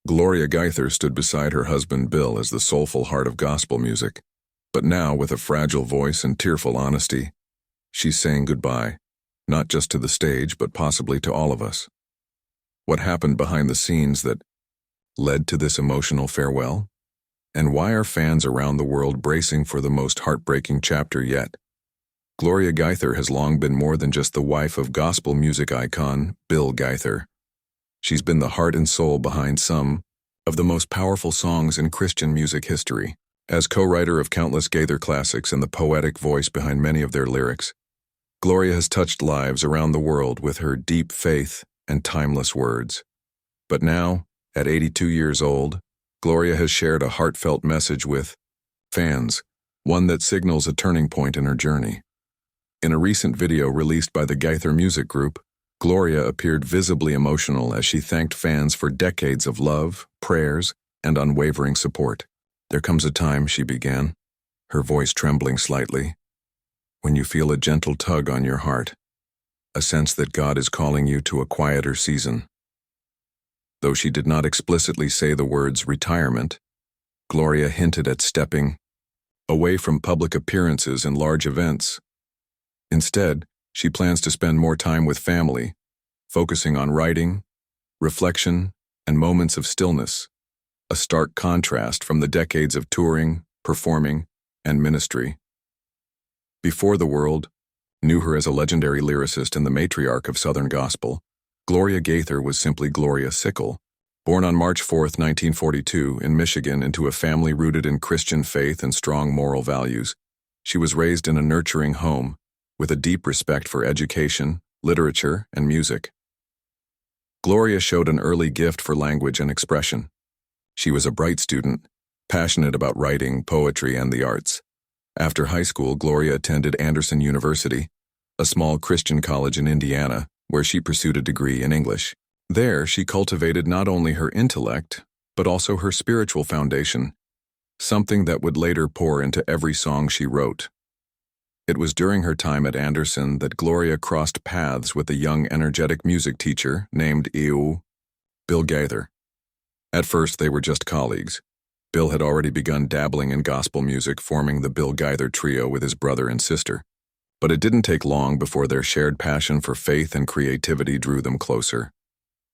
Gloria Gaither stood beside her husband Bill as the soulful heart of gospel music, but now with a fragile voice and tearful honesty, she's saying goodbye, not just to the stage but possibly to all of us. What happened behind the scenes that led to this emotional farewell? And why are fans around the world bracing for the most heartbreaking chapter yet? Gloria Gaither has long been more than just the wife of gospel music icon Bill Gaither. She's been the heart and soul behind some of the most powerful songs in Christian music history. As co-writer of countless Gaither classics and the poetic voice behind many of their lyrics, Gloria has touched lives around the world with her deep faith and timeless words. But now, at 82 years old, Gloria has shared a heartfelt message with fans, one that signals a turning point in her journey. In a recent video released by the Gaither Music Group, Gloria appeared visibly emotional as she thanked fans for decades of love, prayers, and unwavering support. "There comes a time," she began, her voice trembling slightly, "when you feel a gentle tug on your heart, a sense that God is calling you to a quieter season." Though she did not explicitly say the words retirement, Gloria hinted at stepping away from public appearances and large events. Instead, she plans to spend more time with family, focusing on writing, reflection, and moments of stillness, a stark contrast from the decades of touring, performing, and ministry. Before the world knew her as a legendary lyricist and the matriarch of Southern gospel, Gloria Gaither was simply Gloria Sickle. Born on March 4, 1942, in Michigan into a family rooted in Christian faith and strong moral values, she was raised in a nurturing home with a deep respect for education, literature, and music. Gloria showed an early gift for language and expression. She was a bright student, passionate about writing, poetry, and the arts. After high school, Gloria attended Anderson University, a small Christian college in Indiana, where she pursued a degree in English. There, she cultivated not only her intellect, but also her spiritual foundation, something that would later pour into every song she wrote. It was during her time at Anderson that Gloria crossed paths with a young, energetic music teacher named Bill Gaither. At first, they were just colleagues. Bill had already begun dabbling in gospel music, forming the Bill Gaither Trio with his brother and sister. But it didn't take long before their shared passion for faith and creativity drew them closer.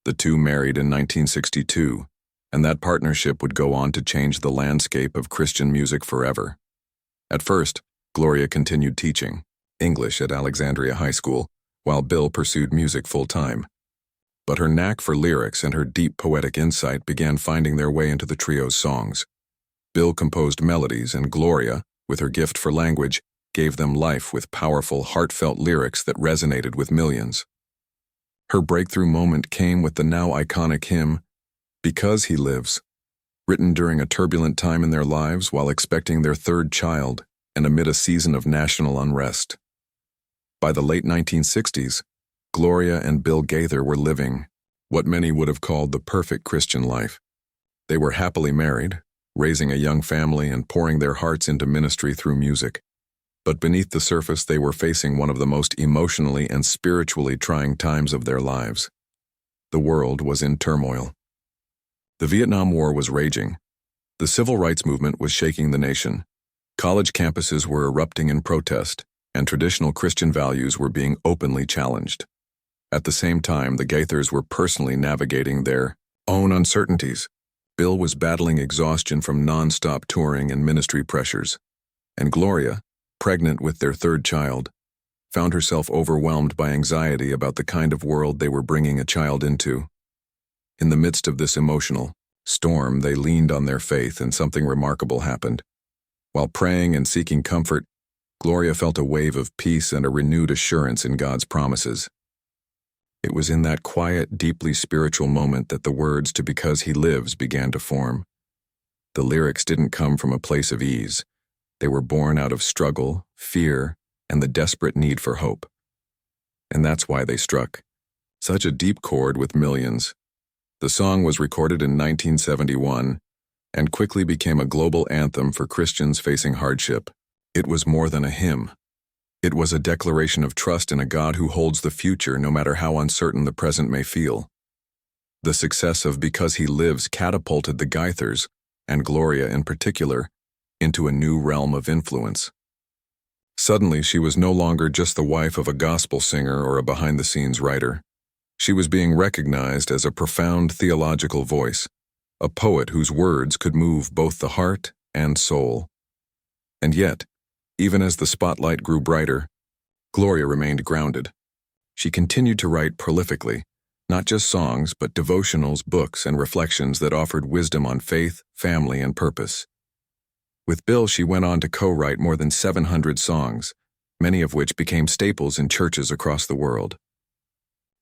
The two married in 1962, and that partnership would go on to change the landscape of Christian music forever. At first, Gloria continued teaching English at Alexandria High School, while Bill pursued music full-time. But her knack for lyrics and her deep poetic insight began finding their way into the trio's songs. Bill composed melodies, and Gloria, with her gift for language, gave them life with powerful, heartfelt lyrics that resonated with millions. Her breakthrough moment came with the now iconic hymn, "Because He Lives," written during a turbulent time in their lives while expecting their third child and amid a season of national unrest. By the late 1960s, Gloria and Bill Gaither were living what many would have called the perfect Christian life. They were happily married, raising a young family and pouring their hearts into ministry through music. But beneath the surface, they were facing one of the most emotionally and spiritually trying times of their lives. The world was in turmoil. The Vietnam War was raging. The civil rights movement was shaking the nation. College campuses were erupting in protest, and traditional Christian values were being openly challenged. At the same time, the Gaithers were personally navigating their own uncertainties. Bill was battling exhaustion from non-stop touring and ministry pressures, and Gloria, pregnant with their third child, found herself overwhelmed by anxiety about the kind of world they were bringing a child into. In the midst of this emotional storm, they leaned on their faith, and something remarkable happened. While praying and seeking comfort, Gloria felt a wave of peace and a renewed assurance in God's promises. It was in that quiet, deeply spiritual moment that the words to "Because He Lives" began to form. The lyrics didn't come from a place of ease. They were born out of struggle, fear, and the desperate need for hope. And that's why they struck such a deep chord with millions. The song was recorded in 1971 and quickly became a global anthem for Christians facing hardship. It was more than a hymn. It was a declaration of trust in a God who holds the future no matter how uncertain the present may feel. The success of Because He Lives catapulted the Gaithers, and Gloria in particular, into a new realm of influence. Suddenly, she was no longer just the wife of a gospel singer or a behind-the-scenes writer. She was being recognized as a profound theological voice, a poet whose words could move both the heart and soul. And yet, even as the spotlight grew brighter, Gloria remained grounded. She continued to write prolifically, not just songs, but devotionals, books, and reflections that offered wisdom on faith, family, and purpose. With Bill, she went on to co-write more than 700 songs, many of which became staples in churches across the world.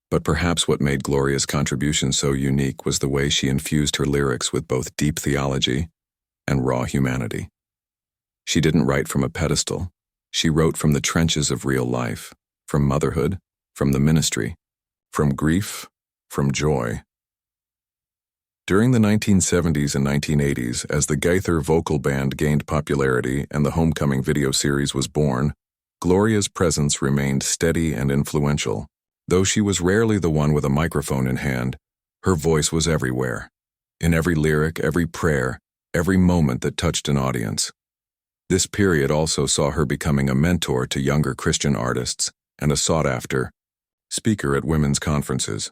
But perhaps what made Gloria's contribution so unique was the way she infused her lyrics with both deep theology and raw humanity. She didn't write from a pedestal. She wrote from the trenches of real life, from motherhood, from the ministry, from grief, from joy. During the 1970s and 1980s, as the Gaither vocal band gained popularity and the Homecoming video series was born, Gloria's presence remained steady and influential. Though she was rarely the one with a microphone in hand, her voice was everywhere. In every lyric, every prayer, every moment that touched an audience. This period also saw her becoming a mentor to younger Christian artists and a sought-after speaker at women's conferences.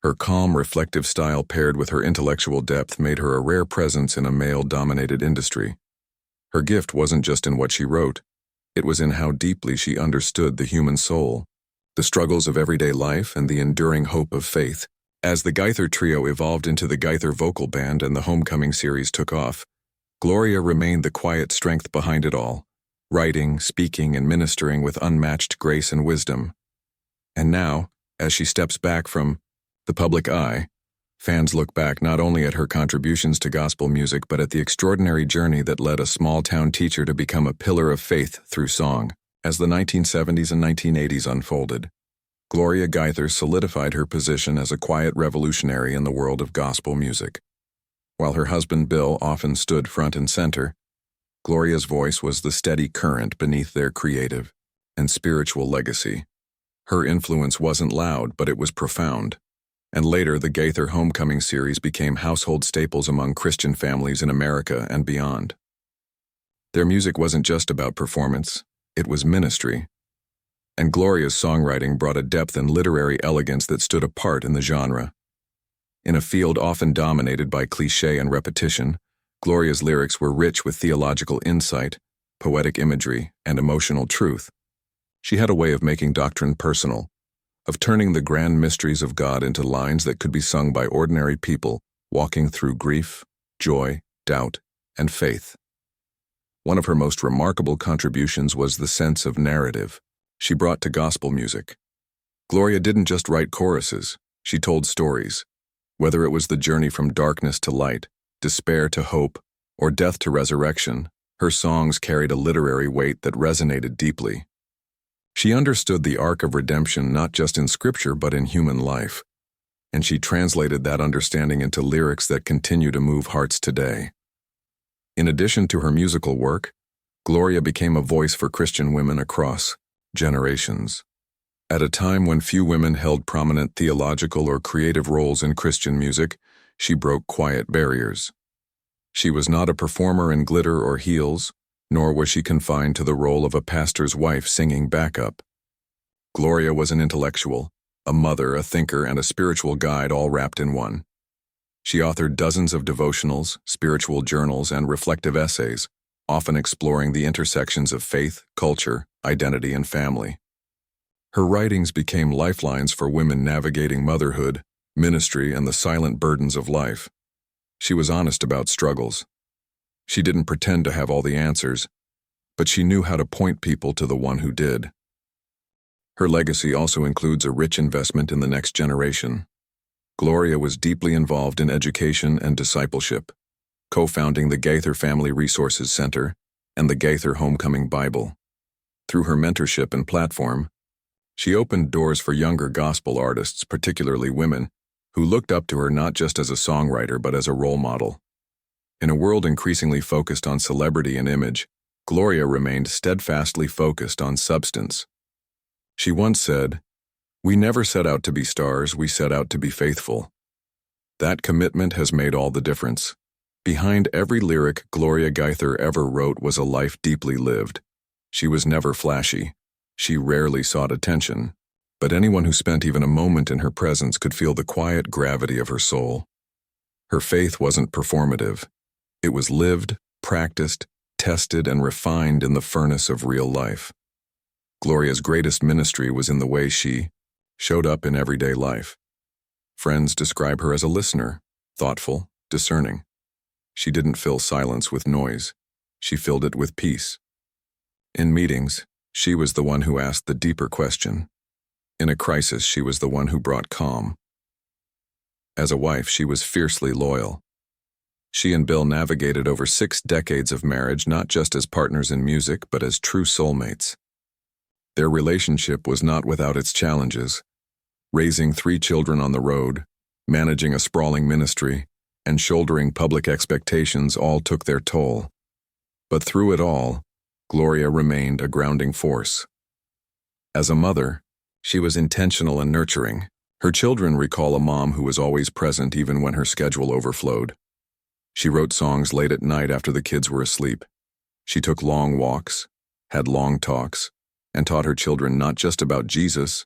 Her calm, reflective style paired with her intellectual depth made her a rare presence in a male-dominated industry. Her gift wasn't just in what she wrote, it was in how deeply she understood the human soul, the struggles of everyday life, and the enduring hope of faith. As the Gaither trio evolved into the Gaither vocal band and the Homecoming series took off, Gloria remained the quiet strength behind it all, writing, speaking, and ministering with unmatched grace and wisdom. And now, as she steps back from the public eye, fans look back not only at her contributions to gospel music but at the extraordinary journey that led a small-town teacher to become a pillar of faith through song. As the 1970s and 1980s unfolded, Gloria Gaither solidified her position as a quiet revolutionary in the world of gospel music. While her husband Bill often stood front and center, Gloria's voice was the steady current beneath their creative and spiritual legacy. Her influence wasn't loud, but it was profound. And later, the Gaither Homecoming series became household staples among Christian families in America and beyond. Their music wasn't just about performance, it was ministry. And Gloria's songwriting brought a depth and literary elegance that stood apart in the genre. In a field often dominated by cliché and repetition, Gloria's lyrics were rich with theological insight, poetic imagery, and emotional truth. She had a way of making doctrine personal, of turning the grand mysteries of God into lines that could be sung by ordinary people walking through grief, joy, doubt, and faith. One of her most remarkable contributions was the sense of narrative she brought to gospel music. Gloria didn't just write choruses, she told stories. Whether it was the journey from darkness to light, despair to hope, or death to resurrection, her songs carried a literary weight that resonated deeply. She understood the arc of redemption not just in scripture but in human life, and she translated that understanding into lyrics that continue to move hearts today. In addition to her musical work, Gloria became a voice for Christian women across generations. At a time when few women held prominent theological or creative roles in Christian music, she broke quiet barriers. She was not a performer in glitter or heels, nor was she confined to the role of a pastor's wife singing backup. Gloria was an intellectual, a mother, a thinker, and a spiritual guide all wrapped in one. She authored dozens of devotionals, spiritual journals, and reflective essays, often exploring the intersections of faith, culture, identity, and family. Her writings became lifelines for women navigating motherhood, ministry, and the silent burdens of life. She was honest about struggles. She didn't pretend to have all the answers, but she knew how to point people to the one who did. Her legacy also includes a rich investment in the next generation. Gloria was deeply involved in education and discipleship, co-founding the Gaither Family Resources Center and the Gaither Homecoming Bible. Through her mentorship and platform, she opened doors for younger gospel artists, particularly women, who looked up to her not just as a songwriter but as a role model. In a world increasingly focused on celebrity and image, Gloria remained steadfastly focused on substance. She once said, "We never set out to be stars, we set out to be faithful." That commitment has made all the difference. Behind every lyric Gloria Gaither ever wrote was a life deeply lived. She was never flashy. She rarely sought attention. But anyone who spent even a moment in her presence could feel the quiet gravity of her soul. Her faith wasn't performative. It was lived, practiced, tested, and refined in the furnace of real life. Gloria's greatest ministry was in the way she showed up in everyday life. Friends describe her as a listener, thoughtful, discerning. She didn't fill silence with noise. She filled it with peace. In meetings, she was the one who asked the deeper question. In a crisis, she was the one who brought calm. As a wife, she was fiercely loyal. She and Bill navigated over 6 decades of marriage not just as partners in music, but as true soulmates. Their relationship was not without its challenges. Raising 3 children on the road, managing a sprawling ministry, and shouldering public expectations all took their toll. But through it all, Gloria remained a grounding force. As a mother, she was intentional and nurturing. Her children recall a mom who was always present even when her schedule overflowed. She wrote songs late at night after the kids were asleep. She took long walks, had long talks, and taught her children not just about Jesus,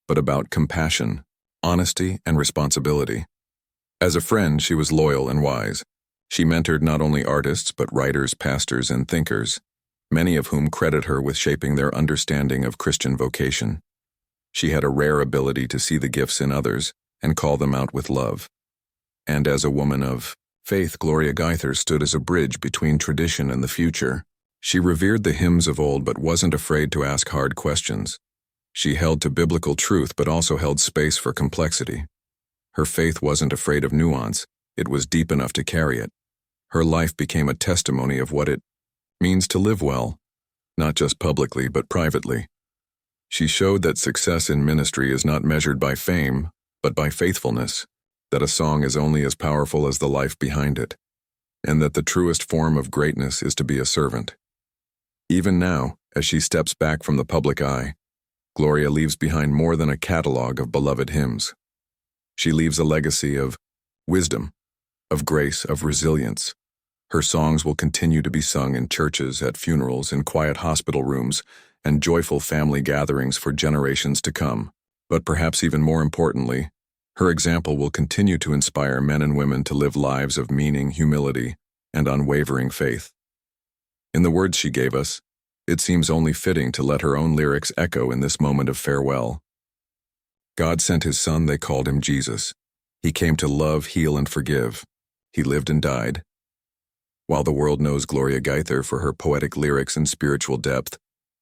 but about compassion, honesty, and responsibility. As a friend, she was loyal and wise. She mentored not only artists but writers, pastors, and thinkers, many of whom credit her with shaping their understanding of Christian vocation. She had a rare ability to see the gifts in others and call them out with love. And as a woman of faith, Gloria Gaither stood as a bridge between tradition and the future. She revered the hymns of old but wasn't afraid to ask hard questions. She held to biblical truth but also held space for complexity. Her faith wasn't afraid of nuance, it was deep enough to carry it. Her life became a testimony of what it means to live well, not just publicly but privately. She showed that success in ministry is not measured by fame, but by faithfulness, that a song is only as powerful as the life behind it, and that the truest form of greatness is to be a servant. Even now, as she steps back from the public eye, Gloria leaves behind more than a catalog of beloved hymns. She leaves a legacy of wisdom, of grace, of resilience. Her songs will continue to be sung in churches, at funerals, in quiet hospital rooms, and joyful family gatherings for generations to come. But perhaps even more importantly, her example will continue to inspire men and women to live lives of meaning, humility, and unwavering faith. In the words she gave us, it seems only fitting to let her own lyrics echo in this moment of farewell. God sent his Son, they called him Jesus. He came to love, heal, and forgive. He lived and died. While the world knows Gloria Gaither for her poetic lyrics and spiritual depth,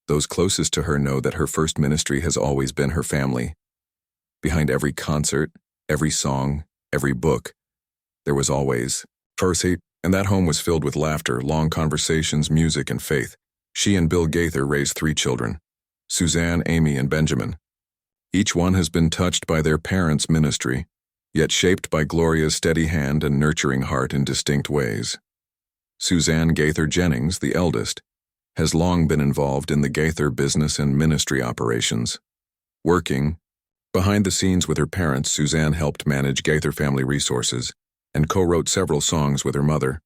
those closest to her know that her first ministry has always been her family. Behind every concert, every song, every book, there was always mercy, and that home was filled with laughter, long conversations, music, and faith. She and Bill Gaither raised 3 children, Suzanne, Amy, and Benjamin. Each one has been touched by their parents' ministry, yet shaped by Gloria's steady hand and nurturing heart in distinct ways. Suzanne Gaither Jennings, the eldest, has long been involved in the Gaither business and ministry operations. Working behind the scenes with her parents, Suzanne helped manage Gaither Family Resources and co-wrote several songs with her mother,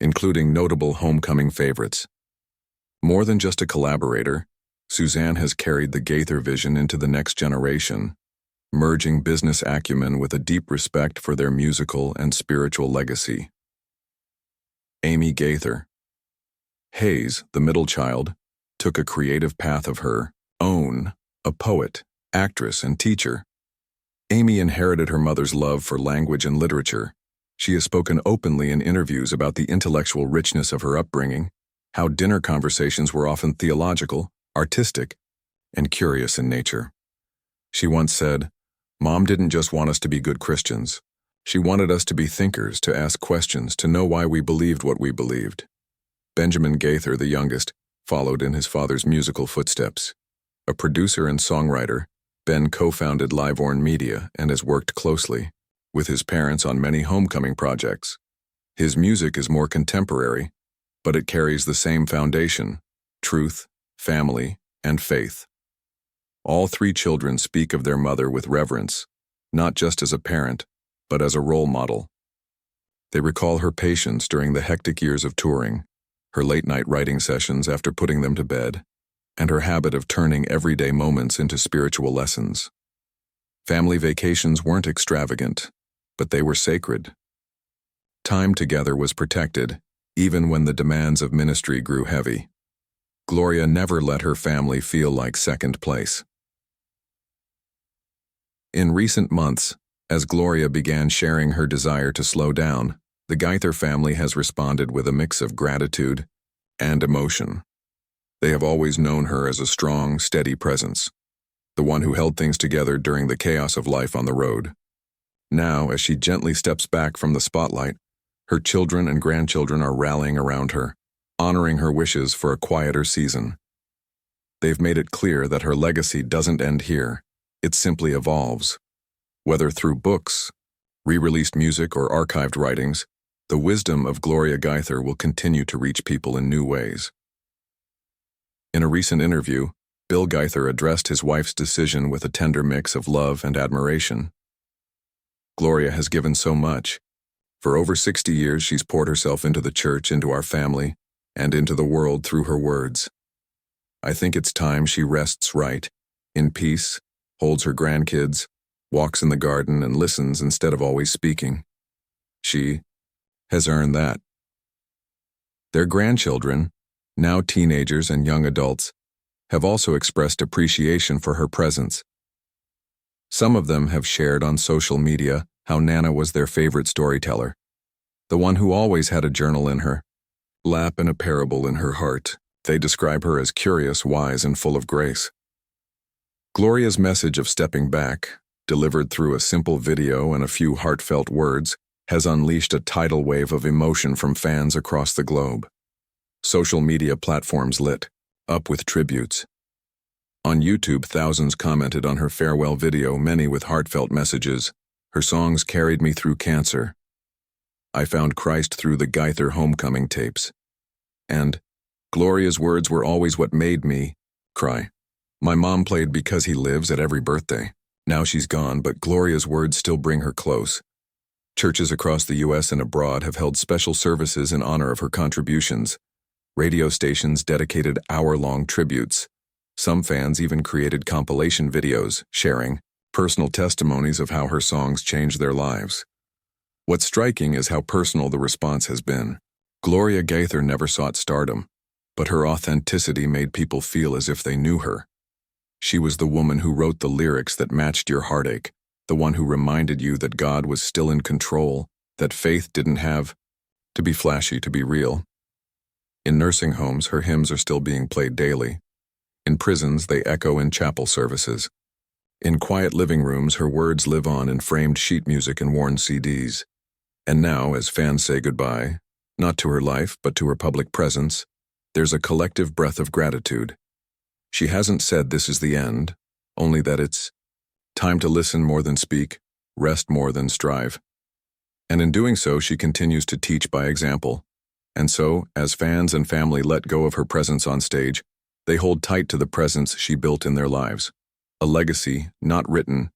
including notable homecoming favorites. More than just a collaborator, Suzanne has carried the Gaither vision into the next generation, merging business acumen with a deep respect for their musical and spiritual legacy. Amy Gaither. Hayes, the middle child, took a creative path of her own, a poet, actress, and teacher. Amy inherited her mother's love for language and literature. She has spoken openly in interviews about the intellectual richness of her upbringing, how dinner conversations were often theological, artistic, and curious in nature. She once said, "Mom didn't just want us to be good Christians. She wanted us to be thinkers, to ask questions, to know why we believed what we believed." Benjamin Gaither, the youngest, followed in his father's musical footsteps. A producer and songwriter, Ben co-founded Liveorn Media and has worked closely with his parents on many homecoming projects. His music is more contemporary, but it carries the same foundation: truth, family, and faith. All 3 children speak of their mother with reverence, not just as a parent, but as a role model. They recall her patience during the hectic years of touring, her late-night writing sessions after putting them to bed, and her habit of turning everyday moments into spiritual lessons. Family vacations weren't extravagant, but they were sacred. Time together was protected, even when the demands of ministry grew heavy. Gloria never let her family feel like second place. In recent months, as Gloria began sharing her desire to slow down, the Gaither family has responded with a mix of gratitude and emotion. They have always known her as a strong, steady presence, the one who held things together during the chaos of life on the road. Now, as she gently steps back from the spotlight, her children and grandchildren are rallying around her, honoring her wishes for a quieter season. They've made it clear that her legacy doesn't end here, it simply evolves. Whether through books, re-released music, or archived writings, the wisdom of Gloria Gaither will continue to reach people in new ways. In a recent interview, Bill Gaither addressed his wife's decision with a tender mix of love and admiration. Gloria has given so much. For over 60 years, she's poured herself into the church, into our family, and into the world through her words. I think it's time she rests right, in peace, holds her grandkids, walks in the garden, and listens instead of always speaking. She has earned that. Their grandchildren, now teenagers and young adults, have also expressed appreciation for her presence. Some of them have shared on social media how Nana was their favorite storyteller, the one who always had a journal in her lap and a parable in her heart. They describe her as curious, wise, and full of grace. Gloria's message of stepping back, delivered through a simple video and a few heartfelt words, has unleashed a tidal wave of emotion from fans across the globe. Social media platforms lit up with tributes. On YouTube, thousands commented on her farewell video, many with heartfelt messages. Her songs carried me through cancer. I found Christ through the Gaither homecoming tapes. And Gloria's words were always what made me cry. My mom played Because He Lives at every birthday. Now she's gone, but Gloria's words still bring her close. Churches across the U.S. and abroad have held special services in honor of her contributions. Radio stations dedicated hour-long tributes. Some fans even created compilation videos, sharing personal testimonies of how her songs changed their lives. What's striking is how personal the response has been. Gloria Gaither never sought stardom, but her authenticity made people feel as if they knew her. She was the woman who wrote the lyrics that matched your heartache, the one who reminded you that God was still in control, that faith didn't have to be flashy to be real. In nursing homes, her hymns are still being played daily. In prisons, they echo in chapel services. In quiet living rooms, her words live on in framed sheet music and worn CDs. And now, as fans say goodbye, not to her life, but to her public presence, there's a collective breath of gratitude. She hasn't said this is the end, only that it's time to listen more than speak, rest more than strive. And in doing so, she continues to teach by example. And so, as fans and family let go of her presence on stage, they hold tight to the presence she built in their lives. A legacy not written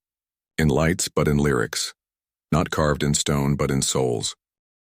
in lights but in lyrics, not carved in stone but in souls.